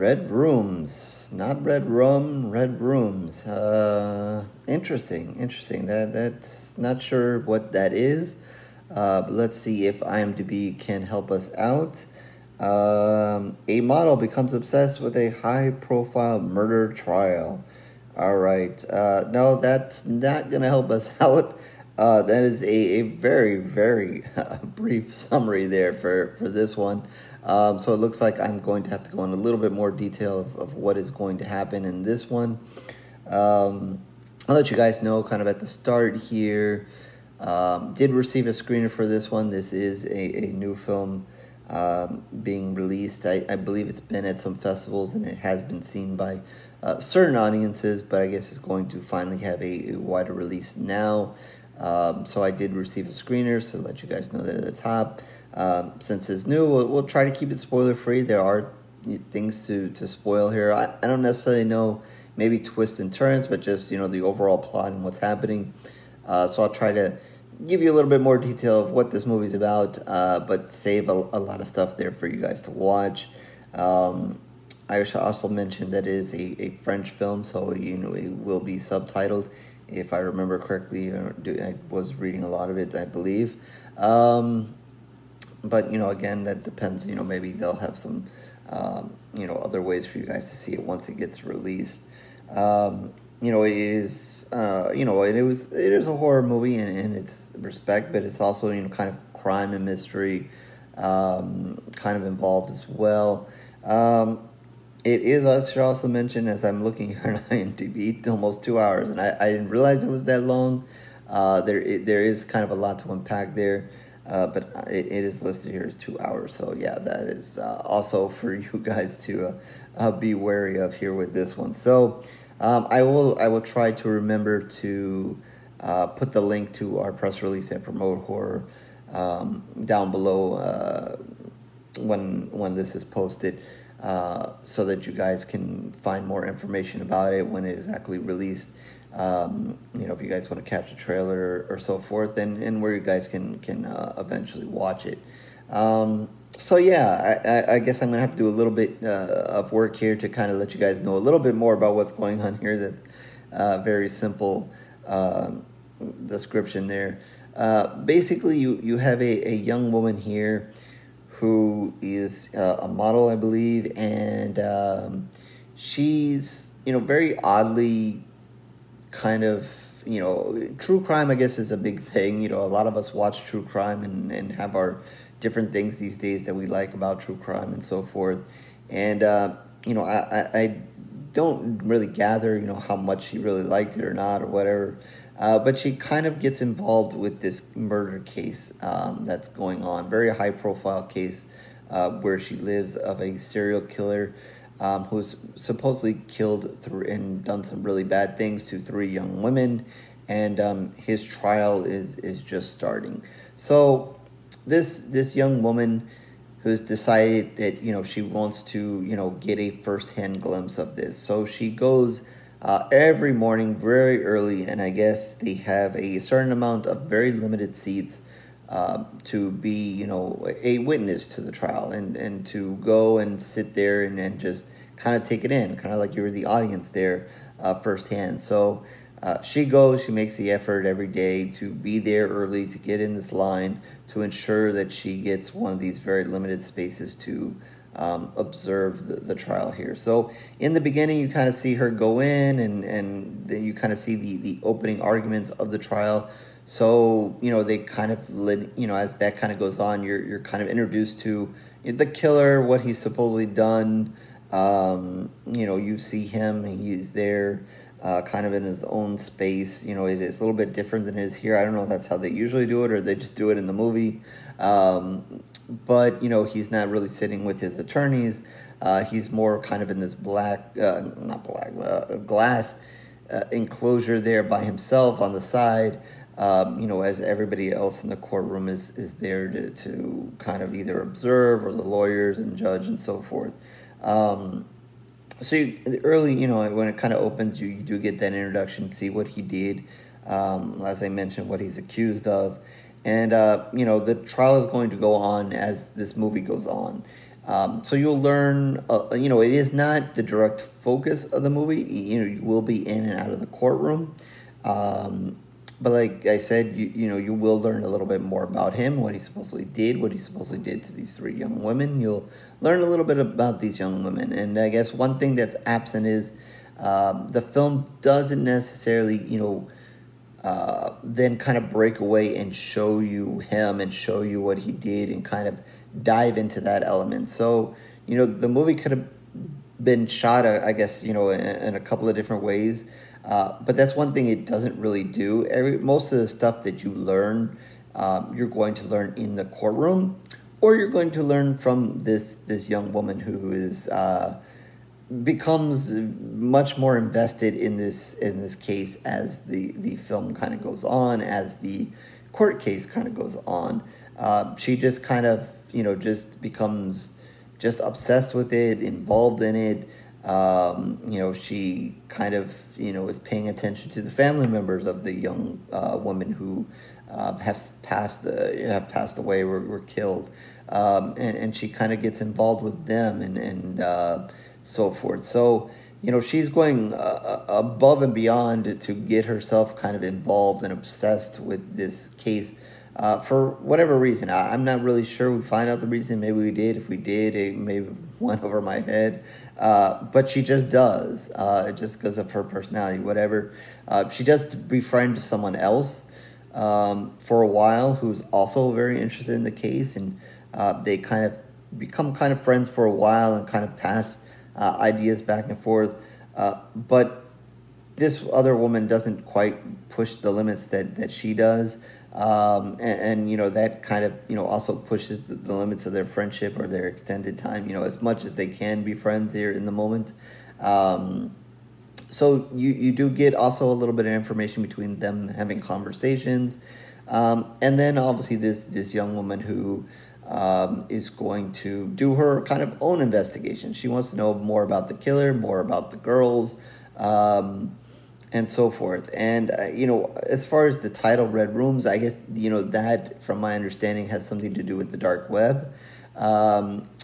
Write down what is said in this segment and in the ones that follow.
Red rooms, not red rum, red rooms. Interesting. That's not sure what that is. But let's see if IMDb can help us out. A model becomes obsessed with a high-profile murder trial. All right. No, that's not gonna help us out. That is a very brief summary there for this one. So it looks like I'm going to have to go in a little bit more detail of what is going to happen in this one. I'll let you guys know kind of at the start here. Did receive a screener for this one. This is a new film being released. I believe it's been at some festivals and it has been seen by certain audiences, but I guess it's going to finally have a wider release now. So I did receive a screener, so let you guys know that at the top. Since it's new, we'll try to keep it spoiler free. There are things to spoil here. I don't necessarily know maybe twists and turns, but just the overall plot and what's happening. So I'll try to give you a little bit more detail of what this movie's about, but save a lot of stuff there for you guys to watch. I should also mention that it is a French film, so it will be subtitled, if I remember correctly. I was reading a lot of it, I believe. But again, that depends. Maybe they'll have some other ways for you guys to see it once it gets released. It is it is a horror movie in its respect, but it's also kind of crime and mystery kind of involved as well. It is, I should also mention, as I'm looking here on IMDb, it's almost 2 hours, and I didn't realize it was that long. There is kind of a lot to unpack there, but it is listed here as 2 hours. So yeah, that is also for you guys to be wary of here with this one. So I will try to remember to put the link to our press release at Promote Horror down below when this is posted. So that you guys can find more information about it when it is exactly released. If you guys want to catch a trailer or so forth, and where you guys can eventually watch it. So yeah, I guess I'm gonna have to do a little bit of work here to kind of let you guys know a little bit more about what's going on here. That's very simple description there. Basically, you have a young woman here who is a model, I believe, and she's, very oddly kind of, true crime, I guess, is a big thing. A lot of us watch true crime and have our different things these days that we like about true crime and so forth. And, I don't really gather, how much she really liked it or not or whatever. But she kind of gets involved with this murder case that's going on. Very high-profile case where she lives, of a serial killer who's supposedly killed and done some really bad things to 3 young women. And his trial is just starting. So this young woman who's decided that, she wants to, get a first-hand glimpse of this. So she goes every morning very early, and I guess they have a certain amount of very limited seats to be, a witness to the trial and to go and sit there and just kind of take it in, kind of like you were the audience there firsthand. So she goes, she makes the effort every day to be there early, to get in this line, to ensure that she gets one of these very limited spaces to observe the trial here. So in the beginning, you kind of see her go in, and then you kind of see the opening arguments of the trial. So, they kind of, as that kind of goes on, you're kind of introduced to the killer, what he's supposedly done. You see him, he's there kind of in his own space. It is a little bit different than it is here. I don't know if that's how they usually do it or they just do it in the movie. But, he's not really sitting with his attorneys. He's more kind of in this glass enclosure there by himself on the side, as everybody else in the courtroom is there to kind of either observe, or the lawyers and judge and so forth. So early, when it kind of opens, you do get that introduction, see what he did, as I mentioned, what he's accused of. And, the trial is going to go on as this movie goes on. So you'll learn, you know, it is not the direct focus of the movie. You know, you will be in and out of the courtroom. Um, but like I said, you know, you will learn a little bit more about him, what he supposedly did, what he supposedly did to these three young women. You'll learn a little bit about these young women. And I guess one thing that's absent is the film doesn't necessarily, you know, then kind of break away and show you him and show you what he did and kind of dive into that element. So, you know, the movie could have been shot, I guess, you know, in a couple of different ways. But that's one thing it doesn't really do. Most of the stuff that you learn, you're going to learn in the courtroom, or you're going to learn from this young woman who is becomes much more invested in this case as the film kind of goes on, as the court case kind of goes on. She just kind of, you know, just becomes just obsessed with it, involved in it. You know, she kind of, you know, is paying attention to the family members of the young women who have passed away, were killed, and she kind of gets involved with them and so forth. So, you know, she's going above and beyond to get herself kind of involved and obsessed with this case for whatever reason. I'm not really sure. We find out the reason. Maybe we did. If we did, it maybe went over my head. But she just does, just because of her personality, whatever. She does befriend someone else for a while who's also very interested in the case, and they kind of become kind of friends for a while and kind of pass ideas back and forth. But this other woman doesn't quite push the limits that she does. And, you know, that kind of, you know, also pushes the limits of their friendship or their extended time, you know, as much as they can be friends here in the moment. So you do get also a little bit of information between them having conversations. And then obviously this young woman who is going to do her kind of own investigation. She wants to know more about the killer, more about the girls, and so forth. And, you know, as far as the title Red Rooms, I guess, you know, that, from my understanding, has something to do with the dark web,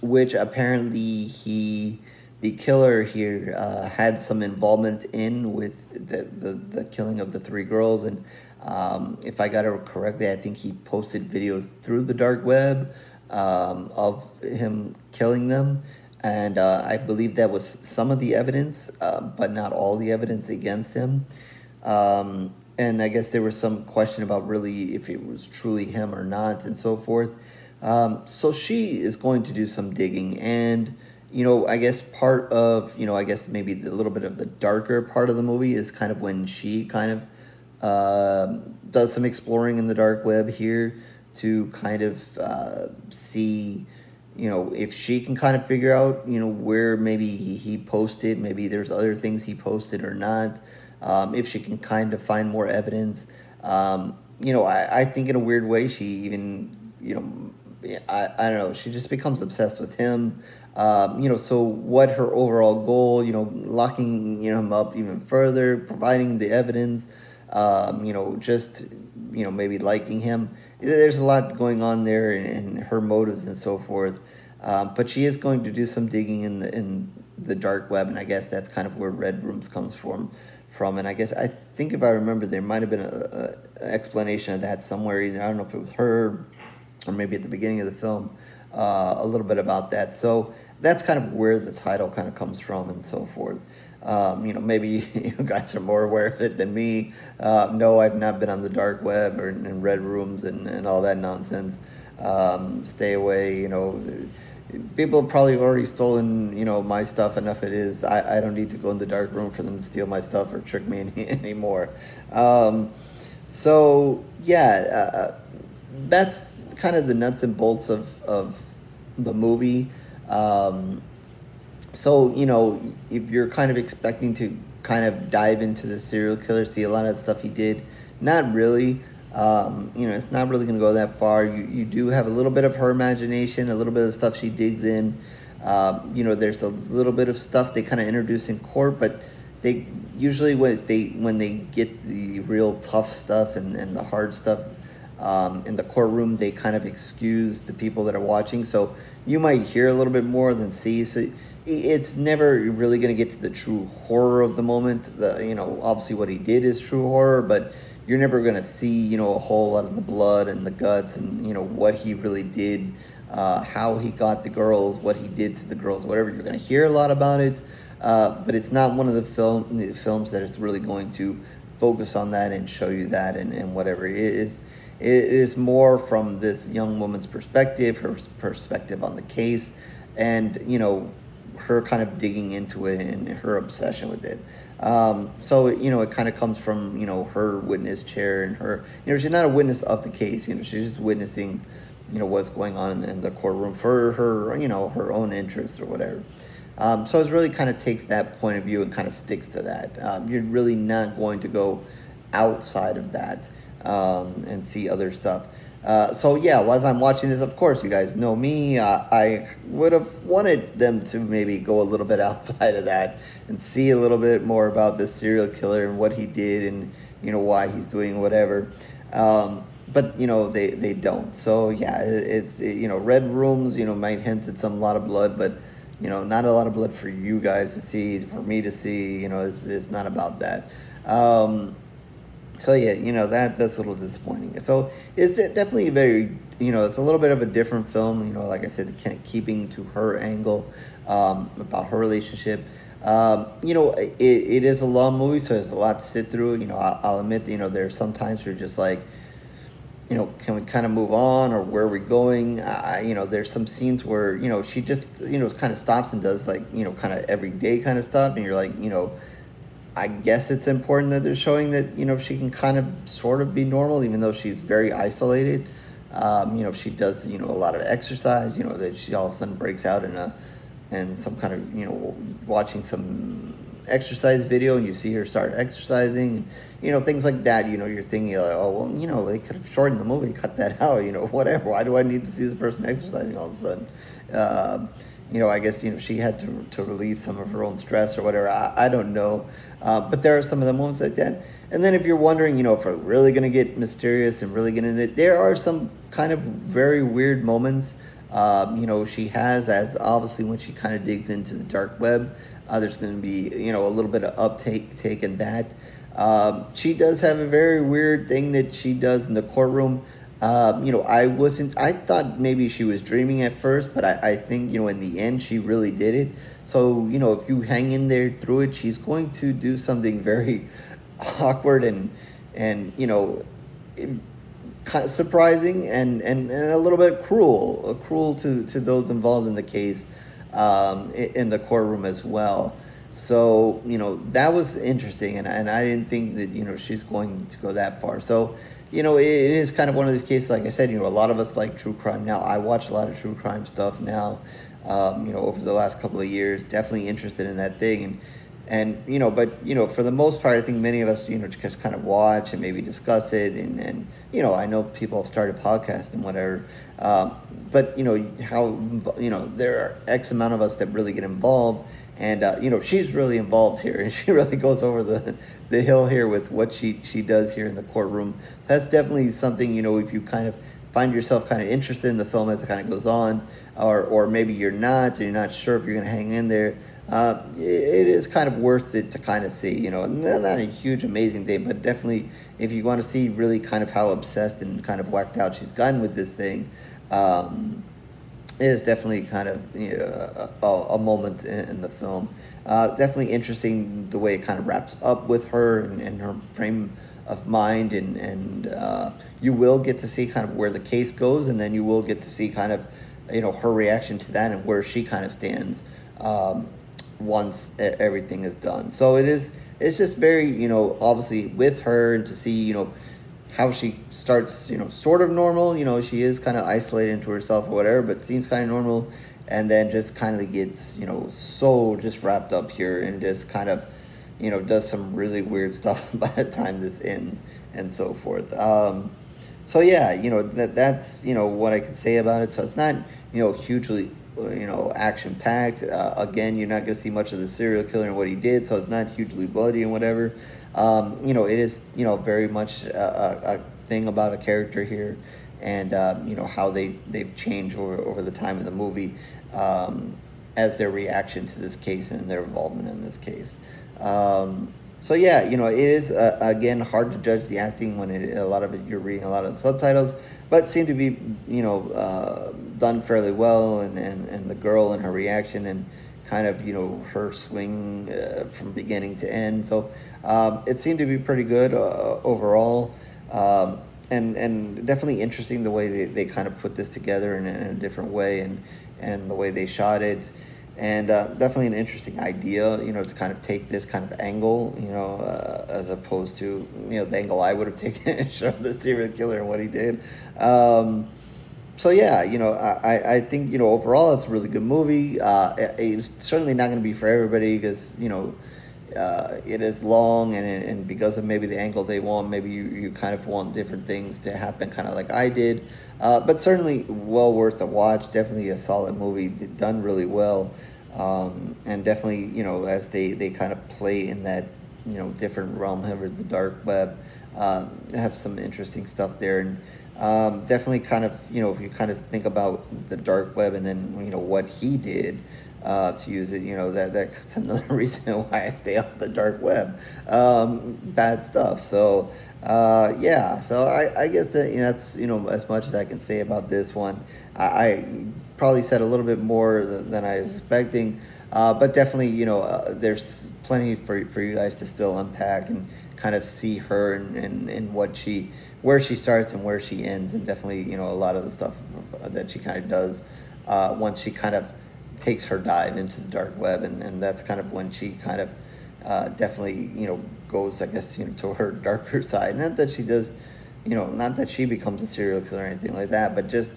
which apparently the killer here had some involvement in with the killing of the three girls. And if I got it correctly, I think he posted videos through the dark web of him killing them. And I believe that was some of the evidence, but not all the evidence against him. And I guess there was some question about really if it was truly him or not and so forth. So she is going to do some digging. And, you know, I guess part of, you know, I guess maybe a little bit of the darker part of the movie is kind of when she kind of does some exploring in the dark web here to kind of see, you know, if she can kind of figure out, you know, where maybe he posted, maybe there's other things he posted or not, if she can kind of find more evidence. You know, I think in a weird way she even, you know, I don't know, she just becomes obsessed with him. You know, so what her overall goal, you know, locking, you know, him up even further, providing the evidence, you know, just, you know, maybe liking him. There's a lot going on there in her motives and so forth. But she is going to do some digging in the dark web, and I guess that's kind of where Red Rooms comes from. And I guess, I think if I remember, there might have been an explanation of that somewhere. Either, I don't know if it was her or maybe at the beginning of the film, a little bit about that. So that's kind of where the title kind of comes from and so forth. You know, maybe you guys are more aware of it than me. No, I've not been on the dark web or in Red Rooms and all that nonsense. Stay away, you know. People have probably already stolen, you know, my stuff enough it is. I don't need to go in the dark room for them to steal my stuff or trick me anymore. So, yeah, that's kind of the nuts and bolts of the movie. So, you know, if you're kind of expecting to kind of dive into the serial killer, see a lot of the stuff he did, not really. You know, it's not really going to go that far. You do have a little bit of her imagination, a little bit of stuff she digs in. You know, there's a little bit of stuff they kind of introduce in court, but they usually when they get the real tough stuff and the hard stuff, in the courtroom, they kind of excuse the people that are watching, so you might hear a little bit more than see. So it's never really going to get to the true horror of the moment. Obviously what he did is true horror, but you're never going to see, a whole lot of the blood and the guts and, what he really did, how he got the girls, what he did to the girls, whatever. You're going to hear a lot about it, but it's not one of the films that is really going to focus on that and show you that and whatever. It is more from this young woman's perspective, her perspective on the case, and, her kind of digging into it and her obsession with it. So, it kind of comes from, her witness chair and her, she's not a witness of the case, she's just witnessing, what's going on in the courtroom for her, her own interests or whatever. So it really kind of takes that point of view and kind of sticks to that. You're really not going to go outside of that and see other stuff. So yeah, as I'm watching this, of course, you guys know me. I would have wanted them to maybe go a little bit outside of that and see a little bit more about this serial killer and what he did and, why he's doing whatever. But, they don't. So yeah, it's red rooms, might hint at a lot of blood, but, not a lot of blood for you guys to see, for me to see, it's not about that. So yeah, that's a little disappointing. So it's definitely very, it's a little bit of a different film, like I said, kind of keeping to her angle, about her relationship. It is a long movie, so there's a lot to sit through. I'll admit, there are some times where you're just like, can we kind of move on, or where are we going? There's some scenes where, she just, kind of stops and does like, kind of everyday kind of stuff. And you're like, I guess it's important that they're showing that, she can kind of sort of be normal, even though she's very isolated. She does, a lot of exercise, that she all of a sudden breaks out in some kind of, watching some exercise video, and you see her start exercising, things like that. You're thinking like, oh, well, they could have shortened the movie, cut that out, whatever. Why do I need to see this person exercising all of a sudden? I guess, she had to relieve some of her own stress or whatever. I don't know. But there are some of the moments like that. And then if you're wondering, if we're really going to get mysterious and really get into it, there are some kind of very weird moments. She has, as obviously when she kind of digs into the dark web, there's going to be, a little bit of uptake in that. She does have a very weird thing that she does in the courtroom. I thought maybe she was dreaming at first, but I think, in the end, she really did it. So, if you hang in there through it, she's going to do something very awkward and kind of surprising and a little bit cruel to those involved in the case, in the courtroom as well. So, that was interesting, and I didn't think that, she's going to go that far. So, it is kind of one of these cases, like I said, a lot of us like true crime now. I watch a lot of true crime stuff now, over the last couple of years. Definitely interested in that thing. But, for the most part, I think many of us, just kind of watch and maybe discuss it. And I know people have started podcasts and whatever. But, there are X amount of us that really get involved. And, she's really involved here, and she really goes over the hill here with what she does here in the courtroom. So that's definitely something, if you kind of find yourself kind of interested in the film as it kind of goes on, or maybe you're not, and you're not sure if you're going to hang in there, it is kind of worth it to kind of see, not a huge, amazing thing, but definitely if you want to see really kind of how obsessed and kind of whacked out she's gotten with this thing, it is definitely kind of a moment in the film. Definitely interesting the way it kind of wraps up with her and her frame of mind, and you will get to see kind of where the case goes, and then you will get to see kind of her reaction to that and where she kind of stands once everything is done. So it's just very obviously with her, and to see how she starts, sort of normal. She is kind of isolated into herself or whatever, but seems kind of normal. And then just kind of gets, so just wrapped up here and just kind of, does some really weird stuff by the time this ends and so forth. So yeah, that's, what I can say about it. So it's not, hugely, action-packed. Again, you're not going to see much of the serial killer and what he did, so it's not hugely bloody and whatever. It is, very much a thing about a character here, and you know how they've changed over the time of the movie, as their reaction to this case and their involvement in this case. So yeah, you know, it is again hard to judge the acting when a lot of it you're reading a lot of the subtitles, but it seemed to be, you know, done fairly well, and the girl and her reaction and kind of, you know, her swing from beginning to end. So it seemed to be pretty good overall, and definitely interesting the way they kind of put this together in a different way, and the way they shot it. And definitely an interesting idea, you know, to kind of take this kind of angle, you know, as opposed to, you know, the angle I would have taken and showed the serial killer and what he did. So yeah, you know, I think, you know, overall it's a really good movie. It's certainly not going to be for everybody because, you know, it is long, and because of maybe the angle they want, maybe you kind of want different things to happen, kind of like I did. But certainly well worth a watch. Definitely a solid movie, done really well, and definitely, you know, as they kind of play in that, you know, different realm, however, the dark web, have some interesting stuff there, and definitely kind of, you know, if you kind of think about the dark web and then, you know, what he did to use it, you know, that's another reason why I stay off the dark web. Bad stuff. So yeah, so I guess that, you know, that's, you know, as much as I can say about this one. I probably said a little bit more than I was expecting, but definitely, you know, there's plenty for you guys to still unpack and kind of see her and what where she starts and where she ends, and definitely, you know, a lot of the stuff that she kind of does once she kind of takes her dive into the dark web, and that's kind of when she kind of definitely, you know, goes, I guess, you know, to her darker side. Not that she does, you know, not that she becomes a serial killer or anything like that, but just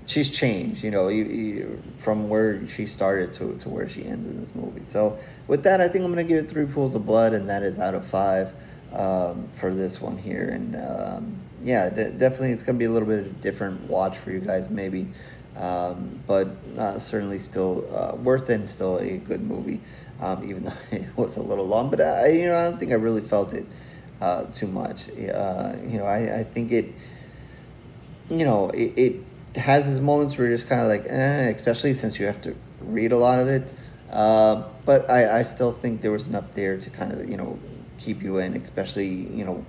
she's changed, you know, from where she started to where she ends in this movie. So with that, I think I'm going to give it 3 pools of blood, and that is out of 5 for this one here. And yeah, definitely it's going to be a little bit of a different watch for you guys maybe, but certainly still worth it, and still a good movie, even though it was a little long. But you know, I don't think I really felt it too much. You know, I think it, you know, it has its moments where you're just kind of like, especially since you have to read a lot of it. But I still think there was enough there to kind of, you know, keep you in, especially, you know,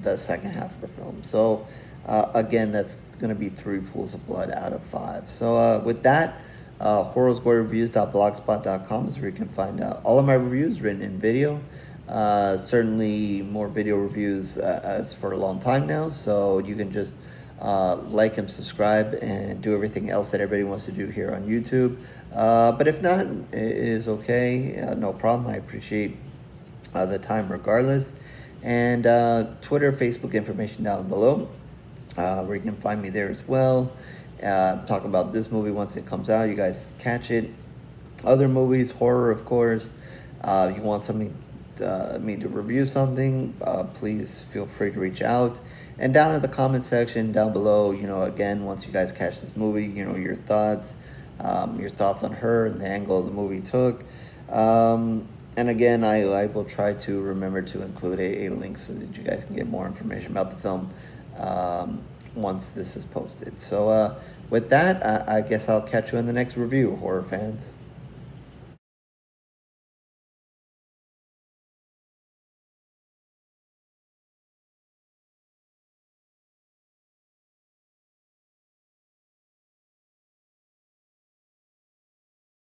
the second half of the film. So again, that's going to be 3 pools of blood out of 5. So with that, horrorsgorereviews.blogspot.com is where you can find all of my reviews written in video. Certainly more video reviews as for a long time now, so you can just like and subscribe and do everything else that everybody wants to do here on YouTube. But if not, it is okay. No problem. I appreciate the time regardless. And Twitter, Facebook information down below, where you can find me there as well. Talk about this movie once it comes out. You guys catch it. Other movies, horror, of course. You want something me to review something, please feel free to reach out. And down in the comment section down below, you know, again, once you guys catch this movie, you know, your thoughts on her and the angle the movie took. And again, I will try to remember to include a link so that you guys can get more information about the film once this is posted. So with that, I guess I'll catch you in the next review, horror fans.